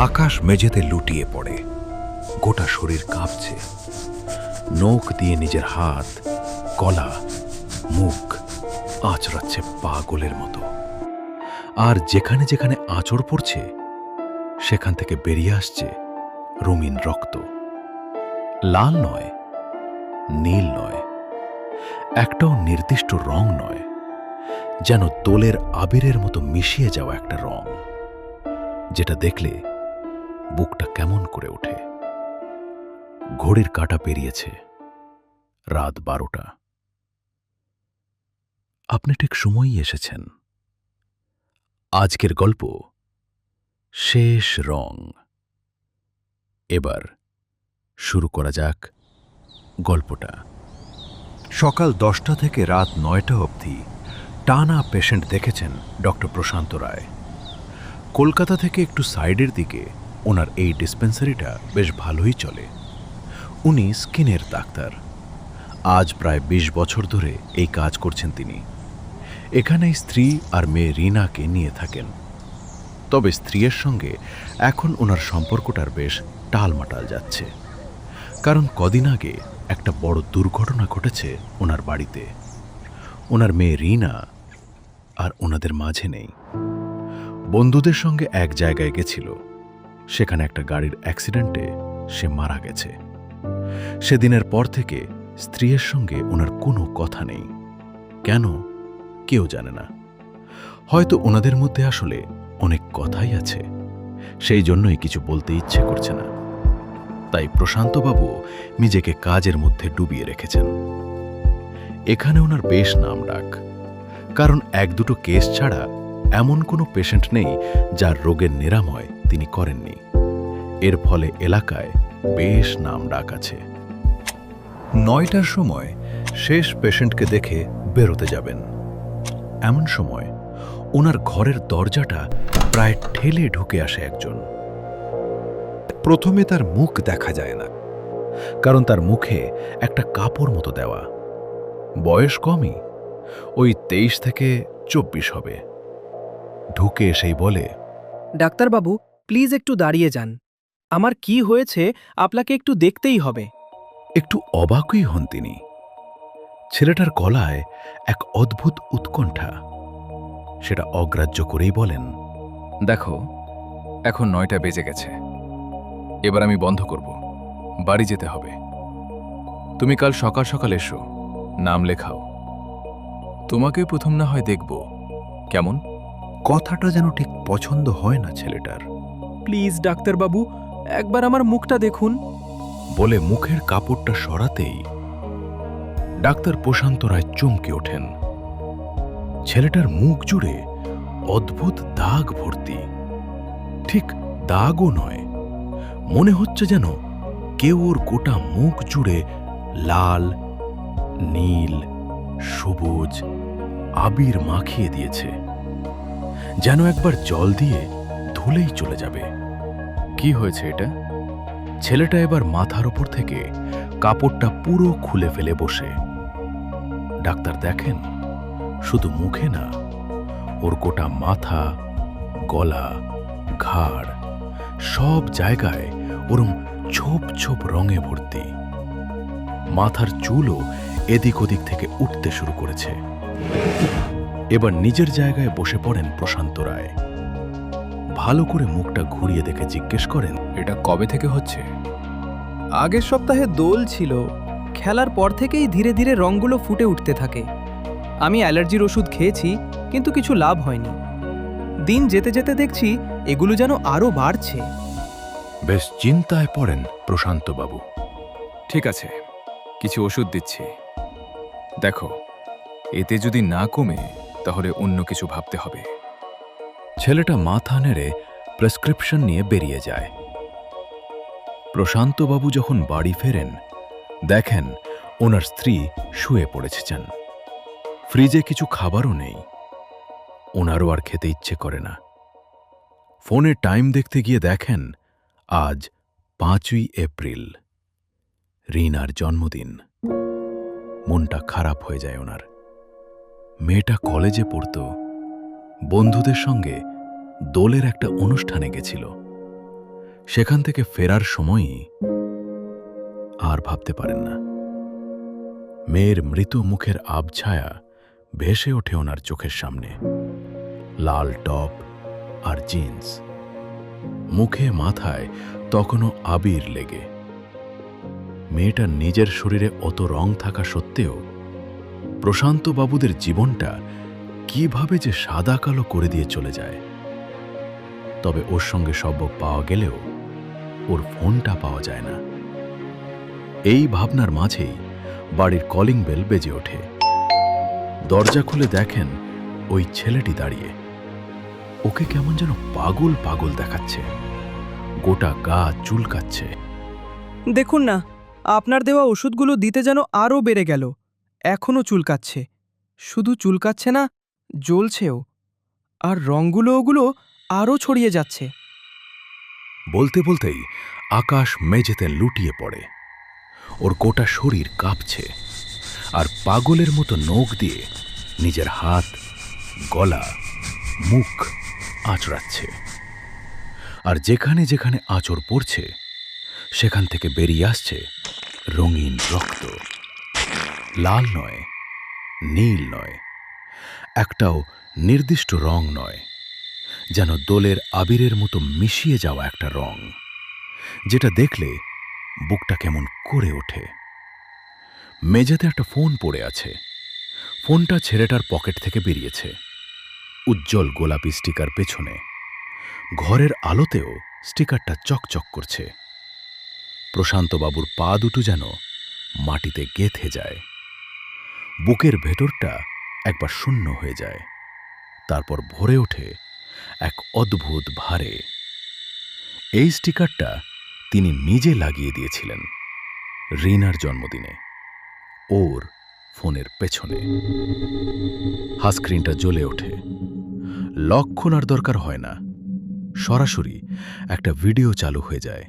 আকাশ মেঝেতে লুটিয়ে পড়ে, গোটা শরীর কাঁপছে। নখ দিয়ে নিজের হাত, গলা, মুখ আঁচড়াচ্ছে পাগলের মতো। আর যেখানে যেখানে আঁচড় পড়ছে সেখান থেকে বেরিয়ে আসছে রঙিন রক্ত। লাল নয়, নীল নয়, একটাও নির্দিষ্ট রং নয়, যেন দোলের আবিরের মতো মিশিয়ে যাওয়া একটা রং, যেটা দেখলে বুকটা কেমন করে ওঠে। ঘড়ির কাঁটা পেরিয়েছে রাত 12টা। আপনি ঠিক সময়ই এসেছেন। আজকের গল্প শেষ রং। এবার শুরু করা যাক গল্পটা। সকাল 10টা থেকে রাত 9টা অবধি টানা পেশেন্ট দেখেছেন ডক্টর প্রশান্ত রায়। কলকাতা থেকে একটু সাইডের দিকে ওনার এই ডিসপেন্সারিটা বেশ ভালোই চলে। উনি স্কিনের ডাক্তার। আজ প্রায় 20 বছর ধরে এই কাজ করছেন তিনি। এখানে স্ত্রী আর মেয়ে রিনাকে নিয়ে থাকেন। তবে স্ত্রীর সঙ্গে এখন ওনার সম্পর্কটার বেশ টালমাটাল যাচ্ছে, কারণ কদিন আগে একটা বড় দুর্ঘটনা ঘটেছে ওনার বাড়িতে। ওনার মেয়ে রিনা আর ওনাদের মাঝে নেই। বন্ধুদের সঙ্গে এক জায়গায় গেছিল, সেখানে একটা গাড়ির অ্যাক্সিডেন্টে সে মারা গেছে। সেদিনের পর থেকে স্ত্রীর সঙ্গে ওনার কোনো কথা নেই। কেন কেউ জানে না। হয়তো ওনাদের মধ্যে আসলে অনেক কথাই আছে, সেই জন্যই কিছু বলতে ইচ্ছে করছে না। তাই প্রশান্তবাবু নিজেকে কাজের মধ্যে ডুবিয়ে রেখেছেন। এখানে ওনার বেশ নাম ডাক, কারণ 1-2 কেস ছাড়া এমন কোনো পেশেন্ট নেই যার রোগের নিরাময় তিনি করেননি। এর ফলে এলাকায় বেশ নাম ডাক আছে। 9টার সময় শেষ পেশেন্টকে দেখে বেরোতে যাবেন। এমন সময় ওনার ঘরের দরজাটা প্রায় ঠেলে ঢুকে আসে একজন। প্রথমে তার মুখ দেখা যায় না, কারণ তার মুখে একটা কাপড় মতো দেওয়া। বয়স কমই, ওই 23 থেকে 24 হবে। ঢুকে এসেই বলে, ডাক্তারবাবু, প্লিজ একটু দাঁড়িয়ে যান। আমার কি হয়েছে আপনাকে একটু দেখতেই হবে। একটু অবাকই হন তিনি। ছেলেটার গলায় এক অদ্ভুত উৎকণ্ঠা। সেটা অগ্রাহ্য করেই বলেন, দেখো, এখন 9টা বেজে গেছে। এবার আমি বন্ধ করব, বাড়ি যেতে হবে। তুমি কাল সকাল সকাল এসো, নাম লেখাও। তোমাকে প্রথম না হয় দেখব, কেমন? কথাটা যেন ঠিক পছন্দ হয় না ছেলেটার। প্লিজ ডাক্তারবাবু, একবার আমার মুখটা দেখুন। বলে মুখের কাপড়টা সরাতেই ডাক্তার প্রশান্ত রায় চমকে ওঠেন। ছেলেটার মুখ জুড়ে অদ্ভুত দাগ ভর্তি। ঠিক দাগও নয়, মনে হচ্ছে যেন কেউ ওর গোটা মুখ জুড়ে লাল, নীল, সবুজ আবির মাখিয়ে দিয়েছে, যেন একবার জল দিয়ে ধুলেই চলে যাবে। কি হয়েছে এটা? ছেলেটা এবার মাথার ওপর থেকে কাপড়টা পুরো খুলে ফেলে বসে। ডাক্তার দেখেন, শুধু মুখে না, ওর গোটা মাথা, গলা, ঘাড় সব জায়গায় ওরম ছোপ ছোপ রঙে ভর্তি। মাথার চুলও এদিক ওদিক থেকে উঠতে শুরু করেছে। এবার নিজের জায়গায় বসে পড়েন প্রশান্ত রায়। ভালো করে মুখটা ঘুরিয়ে দেখে জিজ্ঞেস করেন, এটা কবে থেকে হচ্ছে? আগের সপ্তাহে দোল ছিল। খেলার পর থেকেই ধীরে ধীরে রঙগুলো ফুটে উঠতে থাকে। আমি অ্যালার্জির ওষুধ খেয়েছি, কিন্তু কিছু লাভ হয়নি। দিন যেতে যেতে দেখছি এগুলো যেন আরও বাড়ছে। বেশ চিন্তায় পড়েন প্রশান্তবাবু। ঠিক আছে, কিছু ওষুধ দিচ্ছি। দেখো, এতে যদি না কমে তাহলে অন্য কিছু ভাবতে হবে। ছেলেটা মাথা নেড়ে প্রেসক্রিপশন নিয়ে বেরিয়ে যায়। প্রশান্তবাবু যখন বাড়ি ফেরেন, দেখেন ওনার স্ত্রী শুয়ে পড়েছেন। ফ্রিজে কিছু খাবারও নেই। ওনারও আর খেতে ইচ্ছে করে না। ফোনে টাইম দেখতে গিয়ে দেখেন আজ 5ই এপ্রিল, রিনার জন্মদিন। মনটা খারাপ হয়ে যায় ওনার। মেয়েটা কলেজে পড়ত, বন্ধুদের সঙ্গে দোলের একটা অনুষ্ঠানে গেছিল। সেখান থেকে ফেরার সময়ই আর ভাবতে পারেন না। মেয়ের মৃত মুখের আবছায়া ভেসে ওঠে ওনার চোখের সামনে। লাল টপ আর জিন্স, মুখে মাথায় তখনও আবির লেগে। মেয়েটার নিজের শরীরে অত রং থাকা সত্ত্বেও প্রশান্ত বাবুদের জীবনটা কিভাবে যে সাদা কালো করে দিয়ে চলে যায়। তবে ওর সঙ্গে সম্পর্ক পাওয়া গেলেও ওর ফোনটা পাওয়া যায় না। এই ভাবনার মাঝেই বাড়ির কলিং বেল বেজে ওঠে। দরজা খুলে দেখেন ওই ছেলেটি দাঁড়িয়ে। ওকে কেমন যেন পাগল পাগল দেখাচ্ছে, গোটা গা চুলকাচ্ছে। দেখুন না, আপনার দেওয়া ওষুধগুলো দিতে যেন আরও বেড়ে গেল। এখনও চুলকাচ্ছে। শুধু চুলকাচ্ছে না, জ্বলছেও। আর রঙগুলো ওগুলো আরও ছড়িয়ে যাচ্ছে। বলতে বলতেই আকাশ মেঝেতে লুটিয়ে পড়ে। ওর গোটা শরীর কাঁপছে আর পাগলের মতো নখ দিয়ে নিজের হাত, গলা, মুখ আঁচড়াচ্ছে। আর যেখানে যেখানে আঁচড় পড়ছে সেখান থেকে বেরিয়ে আসছে রঙিন রক্ত। লাল নয়, নীল নয়, একটাও নির্দিষ্ট রং নয়, যেন দোলের আবিরের মতো মিশিয়ে যাওয়া একটা রং, যেটা দেখলে বুকটা কেমন করে ওঠে। মেঝেতে একটা ফোন পড়ে আছে। ফোনটা ছেলেটার পকেট থেকে বেরিয়েছে, উজ্জ্বল গোলাপি স্টিকার পেছনে। ঘরের আলোতেও স্টিকারটা চকচক করছে। প্রশান্তবাবুর পা দুটো যেন মাটিতে গেঁথে যায়। বুকের ভেতরটা একবার শূন্য হয়ে যায়, তারপর ভরে ওঠে এক অদ্ভুত ভারে। এই স্টিকারটা তিনি নিজে লাগিয়ে দিয়েছিলেন রিনার জন্মদিনে, ওর ফোনের পেছনে। স্ক্রিনটা জ্বলে ওঠে। লক খোলার দরকার হয় না, সরাসরি একটা ভিডিও চালু হয়ে যায়,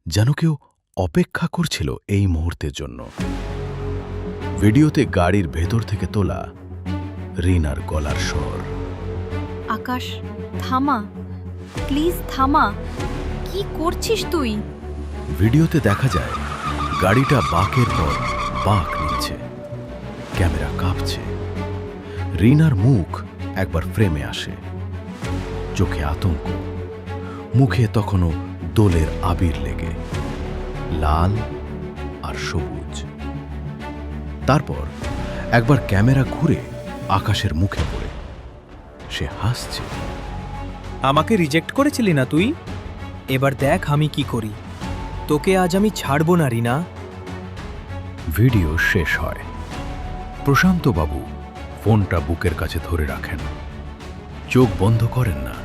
যেন কেউ অপেক্ষা করছিল এই মুহূর্তের জন্য। ভিডিওতে গাড়ির ভেতর থেকে তোলা রিনার গলার স্বর। আকাশ, থামা, প্লিজ থামা। কি করছিস তুই? ভিডিওতে দেখা যায় গাড়িটা বাঁকের পর বাঁক নিচ্ছে, ক্যামেরা কাঁপছে। রিনার মুখ একবার ফ্রেমে আসে, চোখে আতঙ্ক, মুখে তখনও দোলের আবির লেগে, লাল আর সবুজ। তারপর একবার ক্যামেরা ঘুরে আকাশের মুখে পড়ে। সে হাসছে। আমাকে রিজেক্ট করেছিলি না তুই? এবার দেখ আমি কি করি। তোকে আজ আমি ছাড়ব না, রিনা। ভিডিও শেষ হয়। প্রশান্তবাবু ফোনটা বুকের কাছে ধরে রাখেন। চোখ বন্ধ করেন না,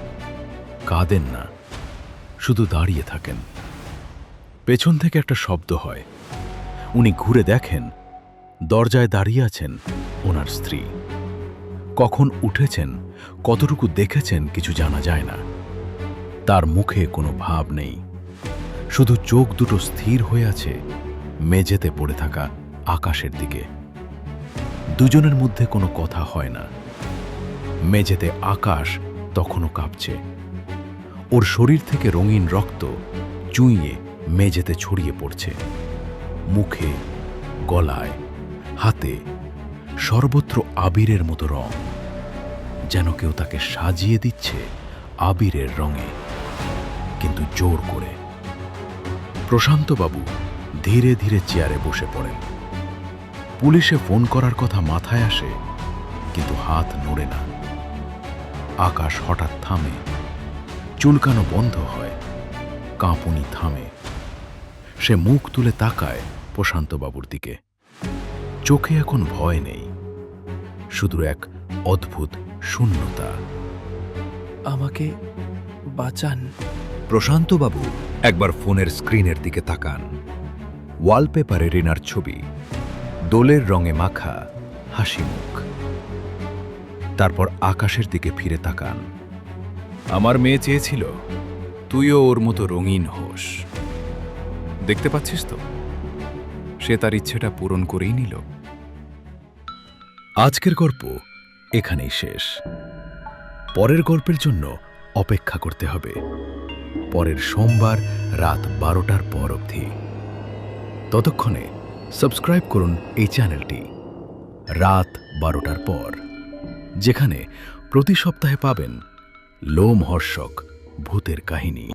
কাঁদেন না, শুধু দাঁড়িয়ে থাকেন। পেছন থেকে একটা শব্দ হয়। উনি ঘুরে দেখেন দরজায় দাঁড়িয়ে আছেন ওনার স্ত্রী। কখন উঠেছেন, কতটুকু দেখেছেন কিছু জানা যায় না। তার মুখে কোনো ভাব নেই, শুধু চোখ দুটো স্থির হয়ে আছে মেঝেতে পড়ে থাকা আকাশের দিকে। দুজনের মধ্যে কোনো কথা হয় না। মেঝেতে আকাশ তখনও কাঁপছে। ওর শরীর থেকে রঙিন রক্ত চুইয়ে মেঝেতে ছড়িয়ে পড়ছে। মুখে, গলায়, হাতে সর্বত্র আবিরের মতো রং, যেন কেউ তাকে সাজিয়ে দিচ্ছে আবিরের রঙে, কিন্তু জোর করে। প্রশান্তবাবু ধীরে ধীরে চেয়ারে বসে পড়েন। পুলিশে ফোন করার কথা মাথায় আসে, কিন্তু হাত নড়ে না। আকাশ হঠাৎ থামে, চুলকানো বন্ধ হয়, কাঁপুনি থামে। সে মুখ তুলে তাকায় প্রশান্তবাবুর দিকে। চোখে এখন ভয় নেই, শুধু এক অদ্ভুত শূন্যতা। আমাকে বাঁচান। প্রশান্তবাবু একবার ফোনের স্ক্রিনের দিকে তাকান। ওয়ালপেপারে রিনার ছবি, দোলের রঙে মাখা হাসি মুখ। তারপর আকাশের দিকে ফিরে তাকান। আমার মেয়ে চেয়েছিল তুইও ওর মতো রঙিন হোস। দেখতে পাচ্ছিস তো, সে তার ইচ্ছেটা পূরণ করেই নিল। আজকের গল্প এখানেই শেষ। পরের গল্পের জন্য অপেক্ষা করতে হবে। পরের সোমবার রাত 12টার পর অবধি। ততক্ষণে সাবস্ক্রাইব করুন এই চ্যানেলটি রাত 12টার পর, যেখানে প্রতি সপ্তাহে পাবেন লোমহর্ষক ভূতের কাহিনী।